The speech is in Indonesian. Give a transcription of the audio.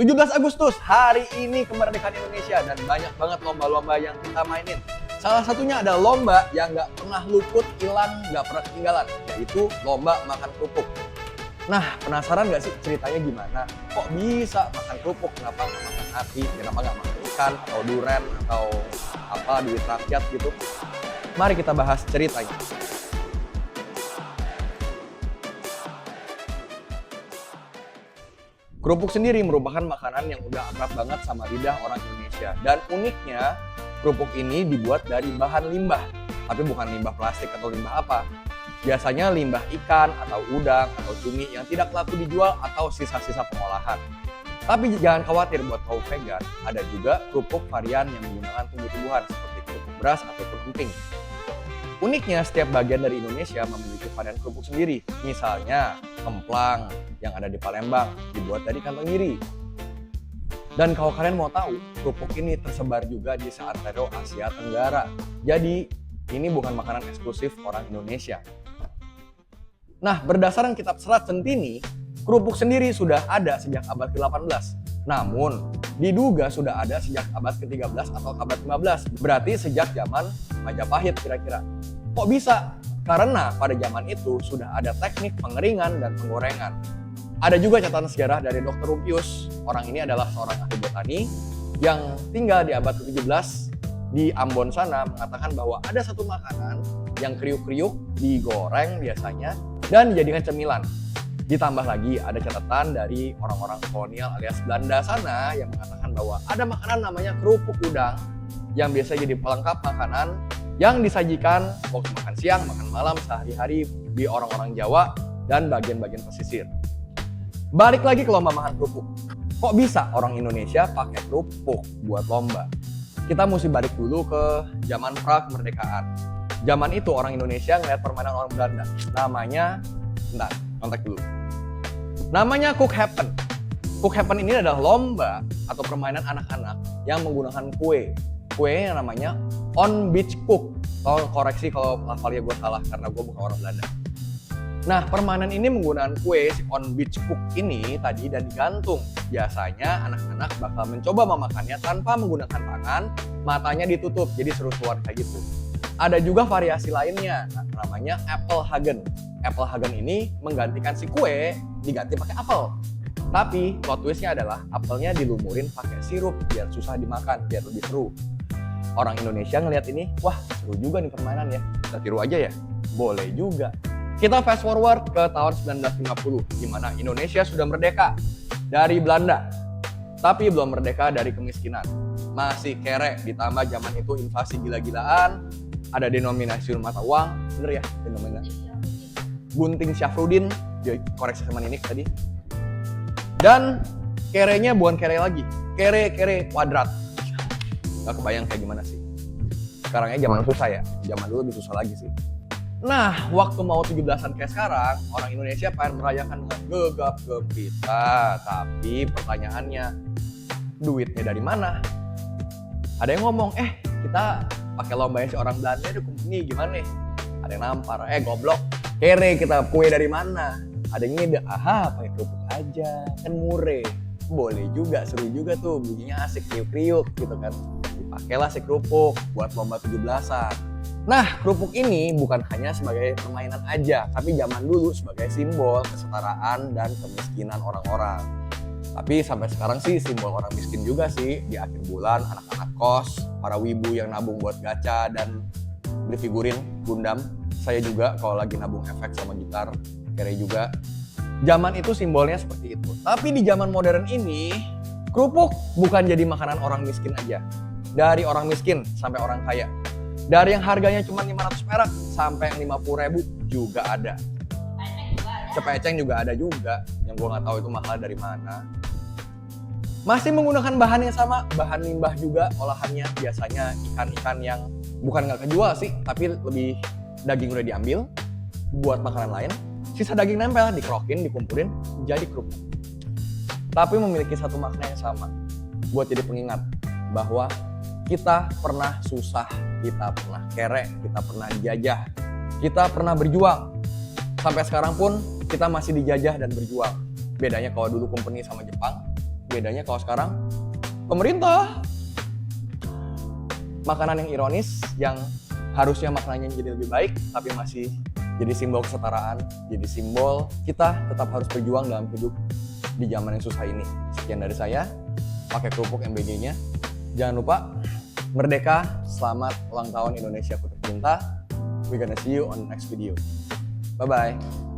17 Agustus, hari ini kemerdekaan Indonesia dan banyak banget lomba-lomba yang kita mainin. Salah satunya ada lomba yang nggak pernah luput, hilang, nggak pernah ketinggalan, yaitu lomba makan kerupuk. Nah, penasaran nggak sih ceritanya gimana? Kok bisa makan kerupuk? Kenapa nggak makan hati? Kenapa nggak makan ikan atau duren atau apa duit rakyat gitu? Mari kita bahas ceritanya. Kerupuk sendiri merupakan makanan yang udah akrab banget sama lidah orang Indonesia. Dan uniknya, kerupuk ini dibuat dari bahan limbah. Tapi bukan limbah plastik atau limbah apa. Biasanya limbah ikan atau udang atau cumi yang tidak laku dijual atau sisa-sisa pengolahan. Tapi jangan khawatir buat kaum vegan, ada juga kerupuk varian yang menggunakan tumbuh-tumbuhan seperti kerupuk beras ataupun emping. Uniknya, setiap bagian dari Indonesia memiliki varian kerupuk sendiri. Misalnya, kemplang yang ada di Palembang dibuat dari kantong iri. Dan kalau kalian mau tahu, kerupuk ini tersebar juga di seantero Asia Tenggara. Jadi, ini bukan makanan eksklusif orang Indonesia. Nah, berdasarkan kitab Serat Centini, kerupuk sendiri sudah ada sejak abad ke-18. Namun, diduga sudah ada sejak abad ke-13 atau abad ke-15. Berarti sejak zaman Majapahit kira-kira. Kok bisa? Karena pada zaman itu sudah ada teknik pengeringan dan penggorengan. Ada juga catatan sejarah dari Dr. Rupius. Orang ini adalah seorang ahli botani yang tinggal di abad ke-17 di Ambon sana, mengatakan bahwa ada satu makanan yang kriuk-kriuk digoreng biasanya dan dijadikan cemilan. Ditambah lagi ada catatan dari orang-orang kolonial alias Belanda sana yang mengatakan bahwa ada makanan namanya kerupuk udang yang biasa jadi pelengkap makanan yang disajikan waktu makan siang, makan malam, sehari-hari di orang-orang Jawa dan bagian-bagian pesisir. Balik lagi ke lomba makan kerupuk. Kok bisa orang Indonesia pakai kerupuk buat lomba? Kita mesti balik dulu ke zaman pra-kemerdekaan. Zaman itu orang Indonesia ngeliat permainan orang Belanda. Namanya, bentar, kontak dulu. Namanya Cook Happen. Cook Happen ini adalah lomba atau permainan anak-anak yang menggunakan kue. Kue yang namanya On Beach Cook. Tolong koreksi kalau lafalnya gue salah karena gue bukan orang Belanda. Nah, permainan ini menggunakan kue si On Beach Cook ini tadi dan digantung. Biasanya anak-anak bakal mencoba memakannya tanpa menggunakan tangan, matanya ditutup, jadi seru-seruan kayak gitu. Ada juga variasi lainnya, namanya Apple Hagen. Apple Hagen ini menggantikan si kue diganti pakai apel. Tapi plot twistnya adalah apelnya dilumurin pakai sirup biar susah dimakan, biar lebih seru. Orang Indonesia ngelihat ini, wah seru juga nih permainan ya, kita tiru aja ya? Boleh juga. Kita fast forward ke tahun 1950, di mana Indonesia sudah merdeka dari Belanda. Tapi belum merdeka dari kemiskinan. Masih kere, ditambah zaman itu inflasi gila-gilaan, ada denominasi mata uang, bener ya denominasi? Gunting Syafruddin, koreksi sama ini tadi. Dan kerenya bukan kere lagi, kere kuadrat. Gak kebayang kayak gimana sih. Sekarangnya zaman susah ya, zaman dulu lebih susah lagi sih. Nah, waktu mau 17-an kayak sekarang, orang Indonesia pengen merayakan dengan gegap gempita. Tapi pertanyaannya, duitnya dari mana? Ada yang ngomong, kita pakai lombanya si orang Belanda deh, nih gimana nih? Ada yang nampar, goblok, kere kita kue dari mana? Ada yang ngide, pakai kerupuk aja, kan mureh. Boleh juga, seru juga tuh, bunyinya asik, kriuk-kriuk gitu kan. Dipakailah si kerupuk buat lomba 17-an. Nah, kerupuk ini bukan hanya sebagai permainan aja, tapi zaman dulu sebagai simbol kesetaraan dan kemiskinan orang-orang. Tapi sampai sekarang sih simbol orang miskin juga sih. Di akhir bulan, anak-anak kos, para wibu yang nabung buat gacha dan beli figurin Gundam. Saya juga kalau lagi nabung efek sama gitar, kere juga. Zaman itu simbolnya seperti itu. Tapi di zaman modern ini, kerupuk bukan jadi makanan orang miskin aja. Dari orang miskin sampai orang kaya. Dari yang harganya cuma 500 perak sampai yang 50.000 juga ada. Cepeceng juga ada juga, yang gue nggak tahu itu mahal dari mana. Masih menggunakan bahan yang sama, bahan limbah juga olahannya. Biasanya ikan-ikan yang bukan nggak kejual sih, tapi lebih daging udah diambil buat makanan lain. Sisa daging nempel, dikerokin, dikumpulin, jadi kerupuk. Tapi memiliki satu makna yang sama, buat jadi pengingat bahwa kita pernah susah, kita pernah kere, kita pernah dijajah, kita pernah berjuang. Sampai sekarang pun kita masih dijajah dan berjuang. Bedanya kalau dulu company sama Jepang, Bedanya kalau sekarang pemerintah. Makanan yang ironis, yang harusnya makanannya jadi lebih baik, tapi masih jadi simbol kesetaraan, jadi simbol kita tetap harus berjuang dalam hidup di zaman yang susah ini. Sekian dari saya, pakai kerupuk MBG-nya. Jangan lupa, merdeka, selamat ulang tahun Indonesia ku tercinta. We gonna see you on the next video. Bye-bye.